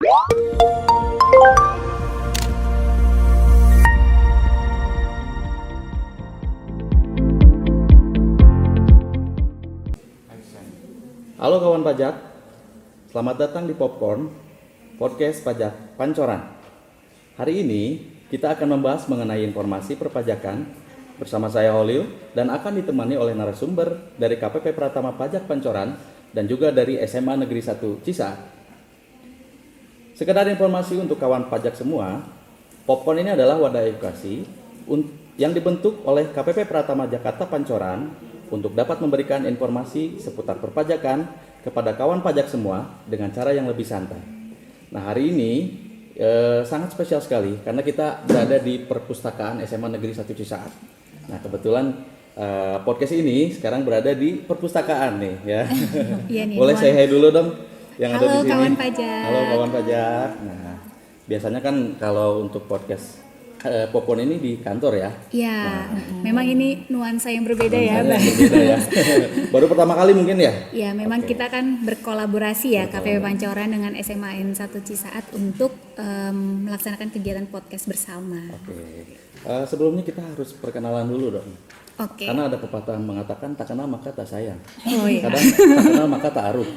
Halo kawan pajak, selamat datang di Popcorn, podcast pajak Pancoran. Hari ini kita akan membahas mengenai informasi perpajakan bersama saya Holil dan akan ditemani oleh narasumber dari KPP Pratama Pajak Pancoran dan juga dari SMA Negeri 1 Cisaat. Sekedar informasi untuk kawan pajak semua, Popcorn ini adalah wadah edukasi yang dibentuk oleh KPP Pratama Jakarta Pancoran untuk dapat memberikan informasi seputar perpajakan kepada kawan pajak semua dengan cara yang lebih santai. Nah, hari ini sangat spesial sekali karena kita berada di perpustakaan SMA Negeri 1 Cisaat. Nah, kebetulan podcast ini sekarang berada di perpustakaan nih ya. Iya nih, Boleh saya hai dulu dong yang Halo, ada di sini. kawan pajak. Halo kawan pajak. Nah, biasanya kan kalau untuk podcast Popcorn ini di kantor ya. Iya, memang ini nuansa yang berbeda ya, Mbak. Berbeda ya. Baru pertama kali mungkin ya? Ya, memang Oke. kita kan berkolaborasi ya KPP Pancoran dengan SMA N 1 Cisaat untuk melaksanakan kegiatan podcast bersama. Oke. Sebelumnya kita harus perkenalan dulu dong. Oke. Karena ada pepatah mengatakan tak kenal maka tak sayang. Oh iya. Kadang tak kenal maka tak aruh.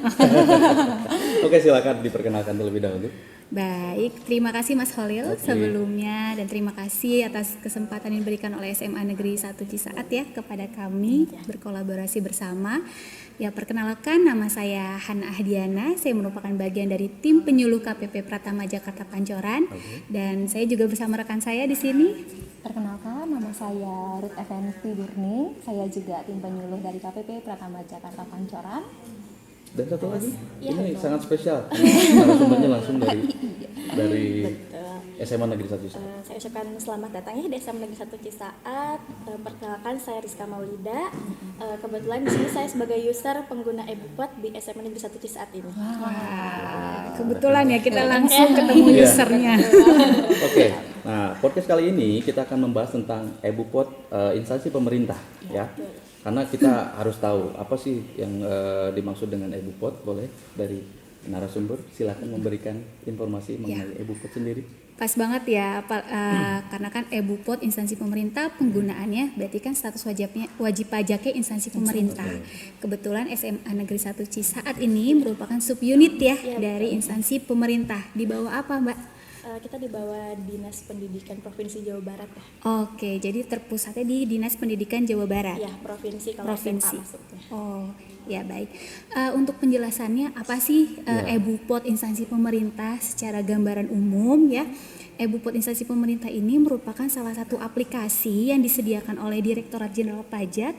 Oke, silakan diperkenalkan terlebih dahulu. Baik, terima kasih Mas Holil Oke. sebelumnya dan terima kasih atas kesempatan yang diberikan oleh SMA Negeri 1 Cisaat ya kepada kami berkolaborasi bersama. Ya, perkenalkan nama saya Hana Ahdiana, saya merupakan bagian dari tim penyuluh KPP Pratama Jakarta Pancoran dan saya juga bersama rekan saya di sini. Perkenalkan, nama saya Ruth Effendy Durni. Saya juga tim penyuluh dari KPP Pratama Jakarta Pancoran. Dan satu lagi, Iya, ini betul. sangat spesial. Narasumbernya langsung dari SMA Negeri 1 Cisaat. Saya ucapkan selamat datang ya di SMA Negeri 1 Cisaat. Perkenalkan saya Rizka Maulida. Kebetulan di sini saya sebagai user pengguna e-bupot di SMA Negeri 1 Cisaat ini. Wah, kebetulan ya kita langsung ketemu Iya. usernya. Oke, nah podcast kali ini kita akan membahas tentang e-bupot instansi pemerintah ya. Karena kita harus tahu apa sih yang dimaksud dengan e-bupot. Boleh dari narasumber silakan memberikan informasi mengenai e-bupot sendiri. Pas banget ya, karena kan e-bupot instansi pemerintah penggunaannya berarti kan status wajib pajaknya instansi pemerintah. Kebetulan SMA Negeri 1 Cisaat ini merupakan subunit ya dari instansi pemerintah. Di bawah apa, Mbak? Kita di bawah Dinas Pendidikan Provinsi Jawa Barat ya. Oke, jadi terpusatnya di Dinas Pendidikan Jawa Barat. Ya, provinsi kalau Provinsi. SMA maksudnya. Oh, ya baik. Untuk penjelasannya apa sih e-bupot instansi pemerintah secara gambaran umum ya? E-bupot instansi pemerintah ini merupakan salah satu aplikasi yang disediakan oleh Direktorat Jenderal Pajak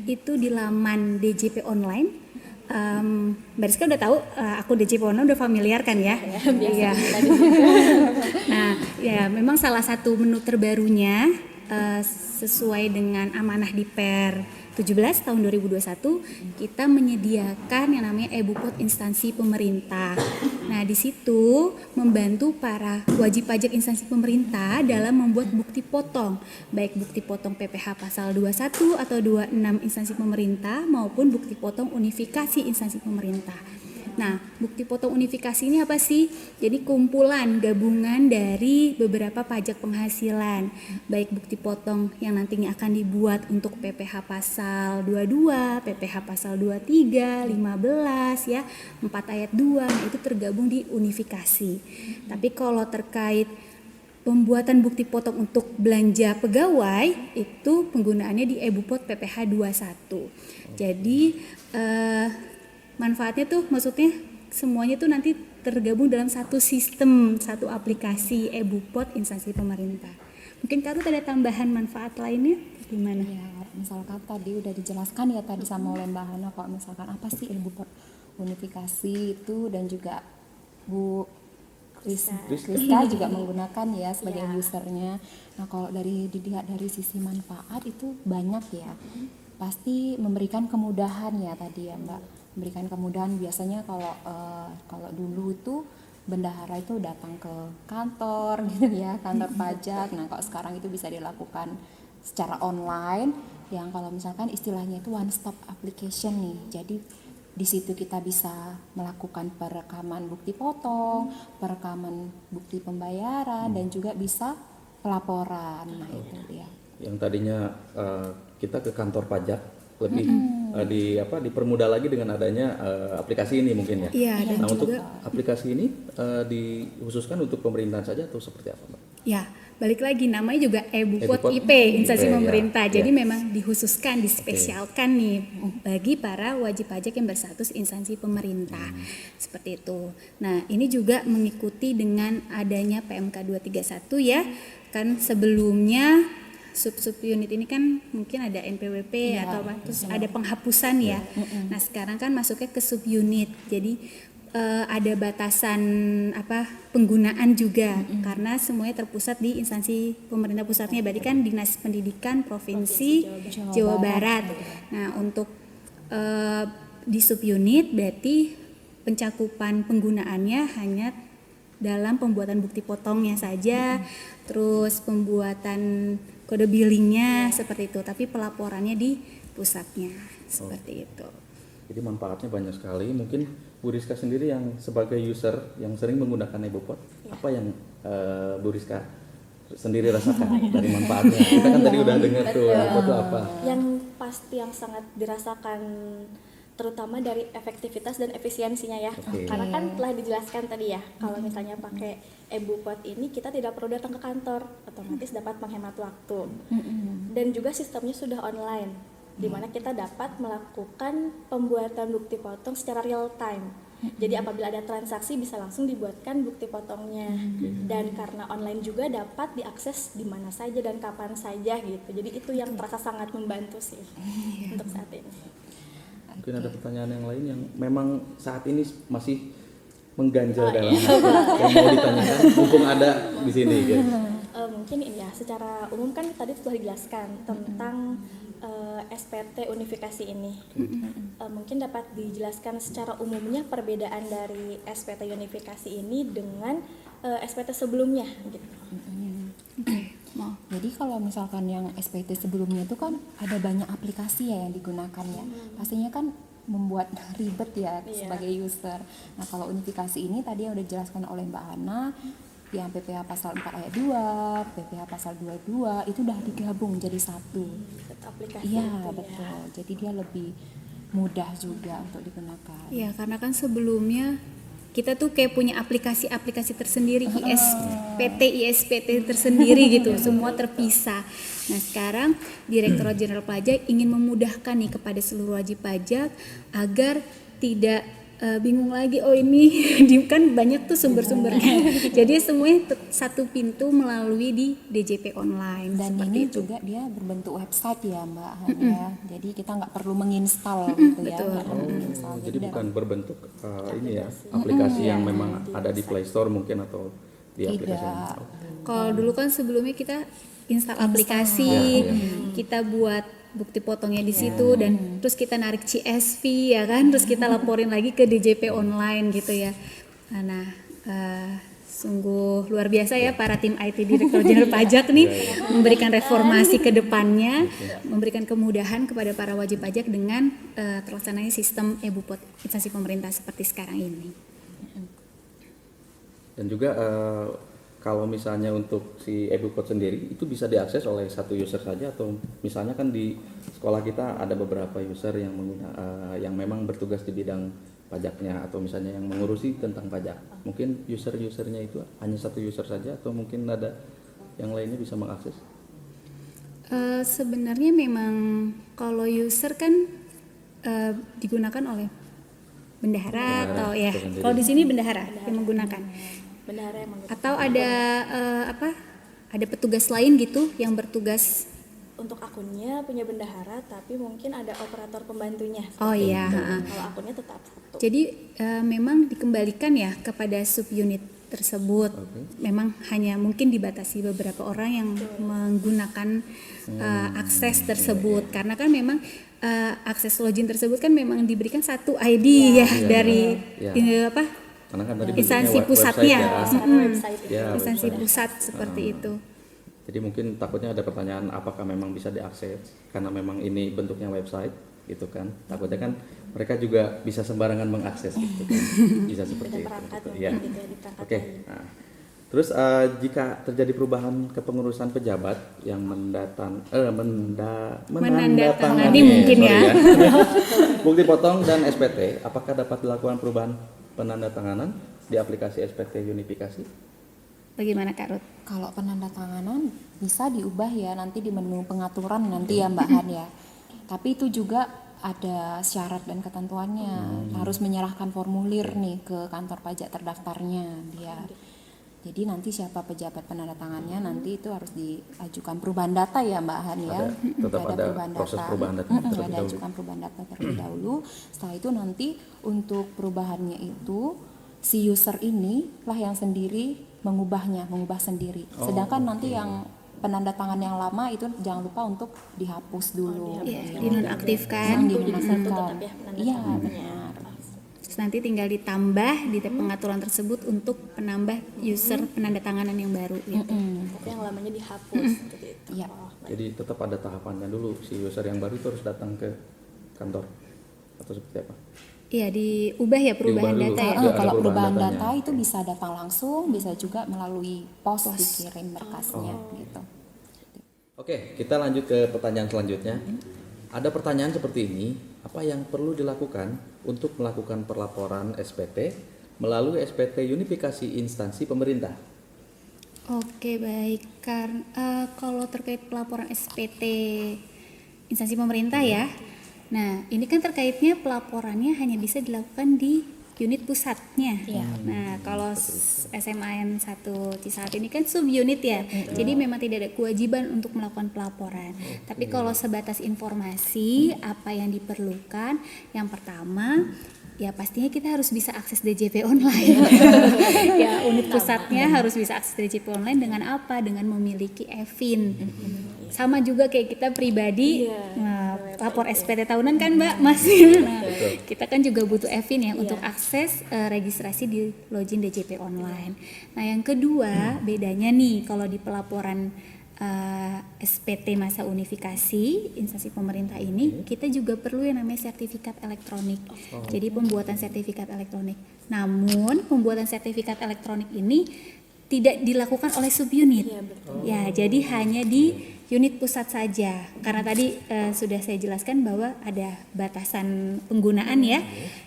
itu di laman DJP Online. Mbak Rizka udah tahu aku DJP Online udah familiar kan ya? Iya. Nah, ya memang salah satu menu terbarunya sesuai dengan amanah di Per 17 tahun 2021 kita menyediakan yang namanya e-bupot instansi pemerintah. Nah, di situ membantu para wajib pajak instansi pemerintah dalam membuat bukti potong, baik bukti potong PPh pasal 21 atau 26 instansi pemerintah maupun bukti potong unifikasi instansi pemerintah. Nah, bukti potong unifikasi ini apa sih? Jadi kumpulan gabungan dari beberapa pajak penghasilan, baik bukti potong yang nantinya akan dibuat untuk PPh pasal 22, PPh pasal 23, 15 ya, 4 ayat 2, nah itu tergabung di unifikasi. Tapi kalau terkait pembuatan bukti potong untuk belanja pegawai itu penggunaannya di e-bupot PPh 21. Jadi manfaatnya tuh maksudnya semuanya tuh nanti tergabung dalam satu sistem, satu aplikasi e-bupot instansi pemerintah. Mungkin Kak Ruth ada tambahan manfaat lainnya gimana? Ya, misalkan tadi udah dijelaskan ya tadi sama oleh Mbak Hana kalau misalkan apa sih e-bupot unifikasi itu dan juga Bu Rizka juga menggunakan ya sebagai usernya. Nah, kalau dilihat dari sisi manfaat itu banyak ya. Pasti memberikan kemudahan ya tadi ya Mbak. Memberikan kemudahan biasanya kalau dulu itu bendahara itu datang ke kantor gitu ya, kantor pajak. Nah, kalau sekarang itu bisa dilakukan secara online yang kalau misalkan istilahnya itu one stop application nih. Jadi di situ kita bisa melakukan perekaman bukti potong, perekaman bukti pembayaran, dan juga bisa pelaporan. Nah itu dia. Yang tadinya kita ke kantor pajak lebih dipermudah lagi dengan adanya aplikasi ini mungkin ya. Iya, dan Nah, untuk juga aplikasi ini dikhususkan untuk pemerintahan saja atau seperti apa, Mbak? ya, balik lagi namanya juga e-Bupot e-Bupot IP, instansi IP, ya. pemerintah. Jadi Ya. memang dikhususkan, dispesialkan nih bagi para wajib pajak yang berstatus instansi pemerintah. Seperti itu. Nah, ini juga mengikuti dengan adanya PMK 231 ya. Kan sebelumnya sub unit ini kan mungkin ada NPWP atau apa, terus ada penghapusan ya. Nah, sekarang kan masuknya ke sub unit. Jadi ada batasan penggunaan juga karena semuanya terpusat di instansi pemerintah pusatnya, berarti kan Dinas Pendidikan Provinsi Jawa Barat. Nah, untuk di subunit berarti pencakupan penggunaannya hanya dalam pembuatan bukti potongnya saja, terus pembuatan kode billingnya seperti itu, tapi pelaporannya di pusatnya seperti itu. Jadi manfaatnya banyak sekali. Mungkin Bu Rizka sendiri yang sebagai user yang sering menggunakan e-Bupot, apa yang Bu Rizka sendiri rasakan dari manfaatnya? Kita kan tadi udah dengar tuh e-Bupot itu apa. Yang pasti yang sangat dirasakan terutama dari efektivitas dan efisiensinya ya. Oke. Karena kan telah dijelaskan tadi ya, kalau misalnya pakai e-Bupot ini kita tidak perlu datang ke kantor, otomatis dapat menghemat waktu. Dan juga sistemnya sudah online, di mana kita dapat melakukan pembuatan bukti potong secara real time. Jadi apabila ada transaksi bisa langsung dibuatkan bukti potongnya. Dan karena online juga dapat diakses di mana saja dan kapan saja gitu. Jadi itu yang terasa sangat membantu sih untuk saat ini. Mungkin ada pertanyaan yang lain yang memang saat ini masih mengganjal dalam yang mau ditanyakan, mumpung ada di sini gitu. Mungkin ini ya, secara umum kan tadi sudah dijelaskan tentang SPT unifikasi ini. Mungkin dapat dijelaskan secara umumnya perbedaan dari SPT unifikasi ini dengan SPT sebelumnya gitu. Jadi kalau misalkan yang SPT sebelumnya itu kan ada banyak aplikasi ya yang digunakan ya. Pastinya kan membuat ribet ya sebagai user. Nah, kalau unifikasi ini tadi yang udah dijelaskan oleh Mbak Hana, yang PPh pasal 4 ayat 2, PPh pasal 22 itu udah digabung jadi satu. Satu aplikasi. Iya, itu betul. Jadi dia lebih mudah juga untuk digunakan. Ya, karena kan sebelumnya kita tuh kayak punya aplikasi-aplikasi tersendiri, ISPT tersendiri gitu, semua terpisah. Nah, sekarang Direktorat Jenderal Pajak ingin memudahkan nih kepada seluruh wajib pajak agar tidak bingung lagi, oh ini kan banyak tuh sumber-sumbernya. Jadi semuanya satu pintu melalui di DJP online. Dan seperti ini itu. juga dia berbentuk website ya Mbak Hana. Jadi kita nggak perlu menginstal gitu ya. Nggak perlu menginstal. Jadi udah- bukan berbentuk ini ya, aplikasi yang memang ada di Play Store mungkin atau di aplikasi Tidak. lain. Kalau dulu kan sebelumnya kita install aplikasi, Ya. kita buat bukti potongnya di situ dan terus kita narik CSV ya kan, terus kita laporin lagi ke DJP online gitu ya. Nah, sungguh luar biasa ya para tim IT Direktorat Jenderal Pajak nih memberikan reformasi ke depannya, memberikan kemudahan kepada para wajib pajak dengan terlaksananya sistem e-Bupot instansi pemerintah seperti sekarang ini. Dan juga kalau misalnya untuk si e-Bupot sendiri itu bisa diakses oleh satu user saja, atau misalnya kan di sekolah kita ada beberapa user yang yang memang bertugas di bidang pajaknya, atau misalnya yang mengurusi tentang pajak. Mungkin usernya itu hanya satu user saja, atau mungkin ada yang lainnya bisa mengakses. Sebenarnya memang kalau user kan digunakan oleh bendahara atau ya, itu sendiri. kalau di sini bendahara yang menggunakan. Bendahara yang menggunakan. Atau ada ada petugas lain gitu yang bertugas. Untuk akunnya punya bendahara, tapi mungkin ada operator pembantunya. Oh iya, Kalau akunnya tetap satu. Jadi memang dikembalikan ya kepada subunit tersebut. Memang hanya mungkin dibatasi beberapa orang yang menggunakan akses tersebut, karena kan memang akses login tersebut kan memang diberikan satu ID dari Karena kan tadi instansi bentuknya pusatnya, website Website itu. Ya, instansi website. pusat seperti itu. Jadi mungkin takutnya ada pertanyaan apakah memang bisa diakses karena memang ini bentuknya website gitu kan. Takutnya kan mereka juga bisa sembarangan mengakses gitu kan. Bisa seperti Beda itu. perangkat Gitu. mungkin Ya. gitu ya, di perangkat Oke. lain. Nah, terus jika terjadi perubahan kepengurusan pejabat yang Menandatangani mungkin sorry ya. bukti potong dan SPT, apakah dapat dilakukan perubahan penandatanganan di aplikasi SPT Unifikasi? Bagaimana Kak Ruth? Kalau penandatanganan bisa diubah ya nanti di menu pengaturan nanti ya Mbak Han ya. Tapi itu juga ada syarat dan ketentuannya. Harus menyerahkan formulir nih ke kantor pajak terdaftarnya dia. Jadi nanti siapa pejabat penandatangannya nanti itu harus diajukan perubahan data ya Mbak Han ya. Tetap ada proses perubahan data terlebih Ada dahulu. ajukan perubahan data terlebih dahulu. Setelah itu nanti untuk perubahannya itu si user ini lah yang sendiri mengubah sendiri. Sedangkan nanti yang penandatangan yang lama itu jangan lupa untuk dihapus dulu. Iya, dinonaktifkan. Satu tetap ya Iya, penandatangannya. Terus nanti tinggal ditambah di pengaturan tersebut untuk penambah user penandatanganan yang baru gitu. Tapi yang lamanya dihapus seperti itu. Iya. Oh, baik. Jadi tetap ada tahapannya dulu, si user yang baru itu harus datang ke kantor atau seperti apa? Iya, diubah ya perubahan Diubah dulu. data ya. Ada Kalau perubahan perubahan datanya. data itu bisa datang langsung, bisa juga melalui pos dikirim berkasnya gitu. Oke, kita lanjut ke pertanyaan selanjutnya. Ada pertanyaan seperti ini, apa yang perlu dilakukan untuk melakukan pelaporan SPT melalui SPT Unifikasi instansi pemerintah? Oke, baik. Karena kalau terkait pelaporan SPT instansi pemerintah ya. Nah, ini kan terkaitnya pelaporannya hanya bisa dilakukan di unit pusatnya. Nah, kalau SMAN 1 Cisaat ini kan subunit ya. Jadi memang tidak ada kewajiban untuk melakukan pelaporan. Tapi kalau sebatas informasi apa yang diperlukan, yang pertama ya pastinya kita harus bisa akses DJP online. Ya, unit pusatnya harus bisa akses DJP online dengan apa? Dengan memiliki EVIN. Sama juga kayak kita pribadi lapor SPT tahunan kan Mbak Mas. Nah, kita kan juga butuh EVIN ya untuk akses registrasi di login DJP online. Nah, yang kedua bedanya nih kalau di pelaporan SPT masa unifikasi instansi pemerintah ini kita juga perlu yang namanya sertifikat elektronik. Jadi pembuatan sertifikat elektronik. Namun pembuatan sertifikat elektronik ini tidak dilakukan oleh subunit. Ya, jadi hanya di unit pusat saja. Karena tadi sudah saya jelaskan bahwa ada batasan penggunaan ya.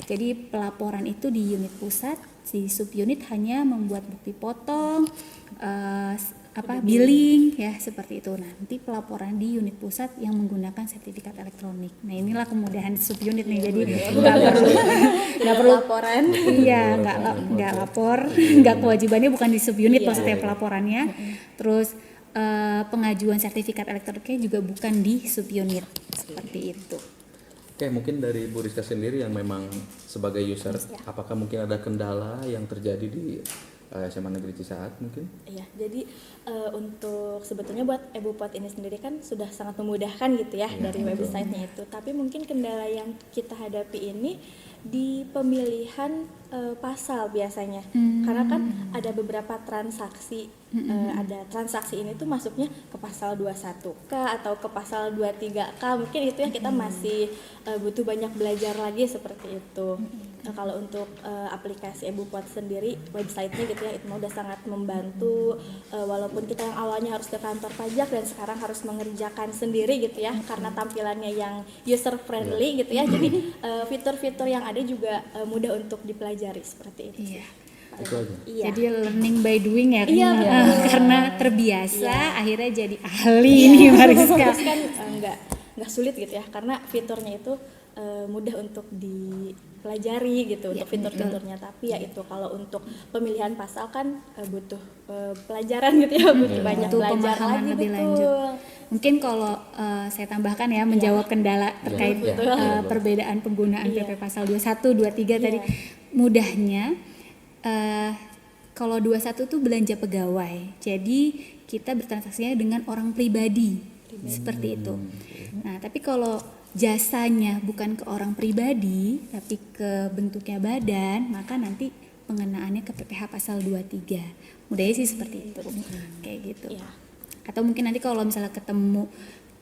Jadi pelaporan itu di unit pusat, si subunit hanya membuat bukti potong, billing ya seperti itu. Nanti pelaporan di unit pusat yang menggunakan sertifikat elektronik. Nah, inilah kemudahan subunit nih. Jadi nggak perlu laporan. Iya, nggak lapor, nggak kewajibannya bukan di subunit maksudnya pelaporannya. Terus pengajuan sertifikat elektroniknya juga bukan di subunit seperti itu. Oke, mungkin dari Bu Rizka sendiri yang memang sebagai user, apakah mungkin ada kendala yang terjadi di SMA Negeri Cisaat mungkin? Iya, jadi untuk sebetulnya buat EbuPot ini sendiri kan sudah sangat memudahkan gitu ya dari websitenya itu. Tapi mungkin kendala yang kita hadapi ini di pemilihan pasal biasanya, karena kan ada beberapa transaksi, ada transaksi ini tuh masuknya ke pasal 21K atau ke pasal 23K, mungkin itu yang kita masih butuh banyak belajar lagi seperti itu. Nah, kalau untuk aplikasi EbuPot sendiri, websitenya gitu ya, itu udah sangat membantu, walaupun kita yang awalnya harus ke kantor pajak dan sekarang harus mengerjakan sendiri gitu ya, karena tampilannya yang user friendly gitu ya, jadi fitur-fitur yang ada juga mudah untuk dipelajari seperti itu. Iya. Itu aja. Iya. Jadi learning by doing ya, Iya, karena terbiasa akhirnya jadi ahli nih Mariska. Terus kan nggak sulit gitu ya, karena fiturnya itu mudah untuk dipelajari gitu untuk fitur-fiturnya. Tapi ya itu kalau untuk pemilihan pasal kan butuh pelajaran gitu ya, butuh banyak Butuh belajar pemahaman lagi lebih betul. lanjut. Mungkin kalau saya tambahkan ya menjawab kendala terkait perbedaan penggunaan PP pasal 21, 23 tadi, mudahnya kalau 21 tuh belanja pegawai. Jadi kita bertransaksinya dengan orang pribadi. Seperti itu. Nah, tapi kalau jasanya bukan ke orang pribadi tapi ke bentuknya badan, maka nanti pengenaannya ke PPh pasal 23. Mudahnya sih seperti itu. Kayak gitu. Iya. Atau mungkin nanti kalau misalnya ketemu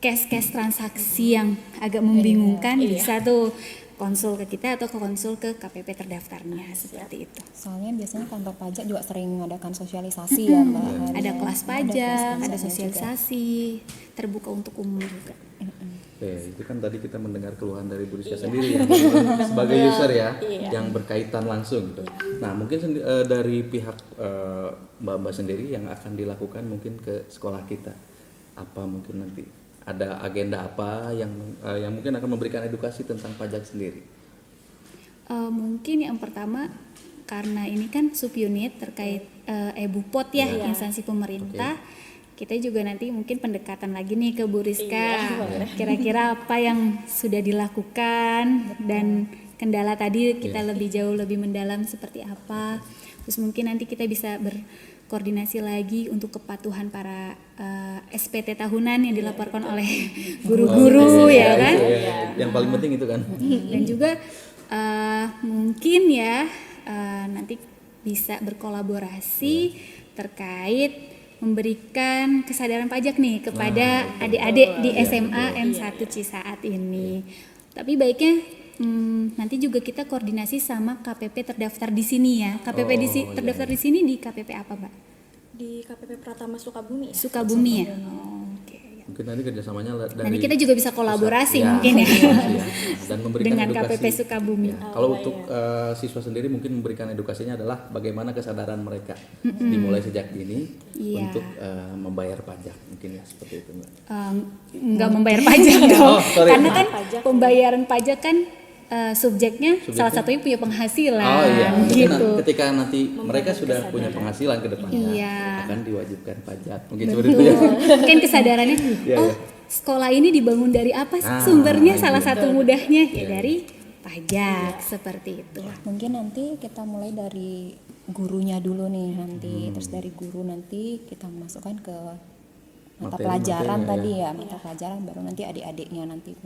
case transaksi yang agak membingungkan, bisa tuh konsul ke kita atau konsul ke KPP terdaftarnya seperti itu. Soalnya biasanya kantor pajak juga sering mengadakan sosialisasi ya Mbak. Ada kelas pajak, ada pajaknya sosialisasi, terbuka untuk umum juga. Oke, itu kan tadi kita mendengar keluhan dari Bu Rizka sendiri yang sebagai user ya, yang berkaitan langsung gitu. Nah, mungkin dari pihak Mbak-mbak sendiri yang akan dilakukan mungkin ke sekolah kita, apa mungkin nanti ada agenda apa yang mungkin akan memberikan edukasi tentang pajak sendiri? Mungkin yang pertama, karena ini kan subunit terkait EBUPOT ya, instansi pemerintah. Kita juga nanti mungkin pendekatan lagi nih ke Bu Rizka, kira-kira apa yang sudah dilakukan dan kendala tadi kita lebih jauh lebih mendalam seperti apa. Terus mungkin nanti kita bisa berkoordinasi lagi untuk kepatuhan para SPT tahunan yang dilaporkan oleh guru-guru ya kan. Yang paling penting itu kan. Dan juga mungkin ya nanti bisa berkolaborasi terkait memberikan kesadaran pajak nih kepada adik-adik di SMA M1 Cisaat ini. Tapi baiknya nanti juga kita koordinasi sama KPP terdaftar di sini ya. KPP terdaftar di sini di KPP apa, Mbak? Di KPP Pratama Sukabumi. Sukabumi ya. Oke. Mungkin nanti kerjasamanya dari Nanti kita juga bisa kolaborasi mungkin ya. Dan memberikan dengan edukasi. KPP Sukabumi. Kalau untuk siswa sendiri mungkin memberikan edukasinya adalah bagaimana kesadaran mereka dimulai sejak dini untuk membayar pajak, mungkin ya seperti itu Mbak. Nggak membayar pajak dong, sorry. karena kan pembayaran pajak kan subjeknya salah satunya punya penghasilan. Oh iya, mungkin gitu. ketika nanti mereka sudah punya penghasilan ke depannya Iya. akan diwajibkan pajak, mungkin seperti itu ya. Mungkin kesadarannya, Iya, oh iya. sekolah ini dibangun dari apa sih sumbernya? itu. Salah satu mudahnya ya dari pajak seperti itu. Mungkin nanti kita mulai dari gurunya dulu nih nanti, terus dari guru nanti kita masukkan ke mata pelajaran tadi ya, mata pelajaran baru nanti adik-adiknya nanti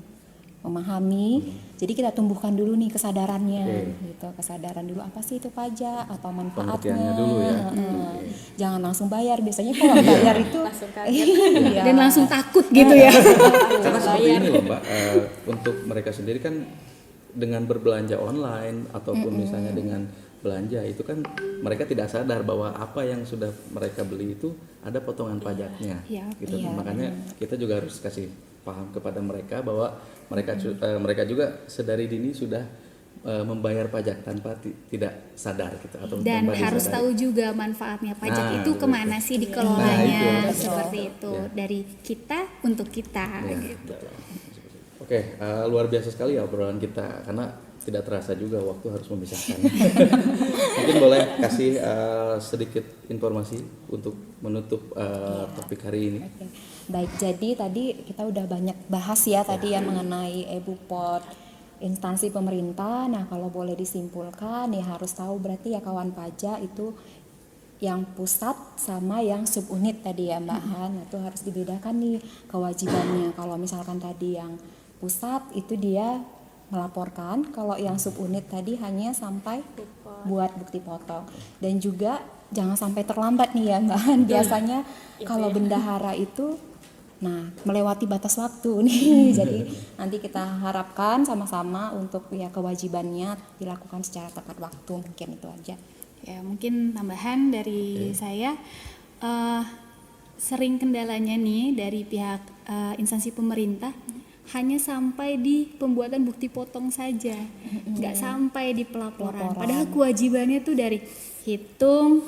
memahami. Jadi kita tumbuhkan dulu nih kesadarannya gitu, kesadaran dulu apa sih itu pajak, apa manfaatnya Pengertiannya dulu ya. Jangan langsung bayar, biasanya kalau bayar itu Langsung kaget. iya. Dan langsung takut gitu ya. Karena seperti ini loh Mbak, untuk mereka sendiri kan dengan berbelanja online ataupun misalnya dengan belanja itu kan mereka tidak sadar bahwa apa yang sudah mereka beli itu ada potongan pajaknya. Gitu. Makanya kita juga harus kasih paham kepada mereka bahwa mereka juga sedari dini sudah membayar pajak tanpa tidak sadar gitu atau Dan tanpa harus disadari. tahu juga manfaatnya pajak Nah, itu betul. kemana sih dikelolanya, Nah, itu. seperti itu dari kita untuk kita. Ya, Gitu. betul. Oke, luar biasa sekali ya obrolan kita karena tidak terasa juga waktu harus memisahkan. Mungkin boleh kasih sedikit informasi untuk menutup topik hari ini. Oke. Baik, jadi tadi kita udah banyak bahas ya tadi ya mengenai EBUPOT instansi pemerintah. Nah, kalau boleh disimpulkan ya harus tahu berarti ya kawan pajak itu yang pusat sama yang subunit tadi ya Mbak Han. Itu harus dibedakan nih kewajibannya. Kalau misalkan tadi yang pusat itu dia melaporkan, kalau yang subunit tadi hanya sampai buat bukti potong. Dan juga jangan sampai terlambat nih ya Mbak Han. Biasanya kalau bendahara itu melewati batas waktu nih. Jadi nanti kita harapkan sama-sama untuk ya kewajibannya dilakukan secara tepat waktu, mungkin itu aja. Ya, mungkin tambahan dari saya, sering kendalanya nih dari pihak instansi pemerintah hanya sampai di pembuatan bukti potong saja, nggak sampai di pelaporan. Padahal kewajibannya tuh dari hitung,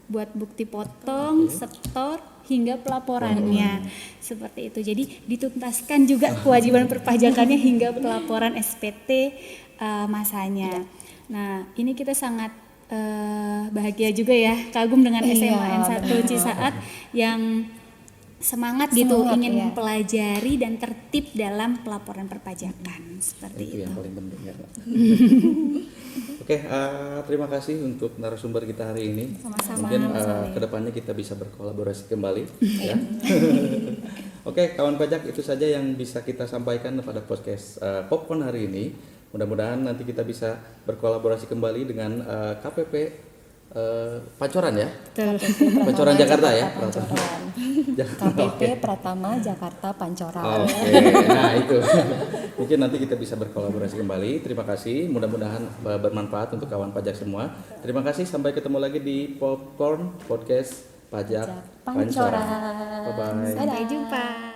buat bukti potong, setor, hingga pelaporannya. Seperti itu. Jadi dituntaskan juga kewajiban perpajakannya hingga pelaporan SPT masanya. Nah, ini kita sangat bahagia juga ya, kagum dengan SMA N1 Cisaat yang semangat gitu ingin mempelajari dan tertib dalam pelaporan perpajakan seperti itu. Yang paling penting ya Pak. Oke, terima kasih untuk narasumber kita hari ini. Sama-sama. Mungkin kedepannya kita bisa berkolaborasi kembali. Ya. Oke, kawan pajak, itu saja yang bisa kita sampaikan pada podcast Popcorn hari ini. Mudah-mudahan nanti kita bisa berkolaborasi kembali dengan KPP Pancoran ya? KPP Pancoran Jakarta ya? Pancoran. KPP Pratama Jakarta Pancoran. Oke, nah itu mungkin nanti kita bisa berkolaborasi kembali. Terima kasih, mudah-mudahan bermanfaat untuk kawan pajak semua. Terima kasih, sampai ketemu lagi di Popcorn Podcast Pajak Pancoran. Bye bye. Sampai jumpa.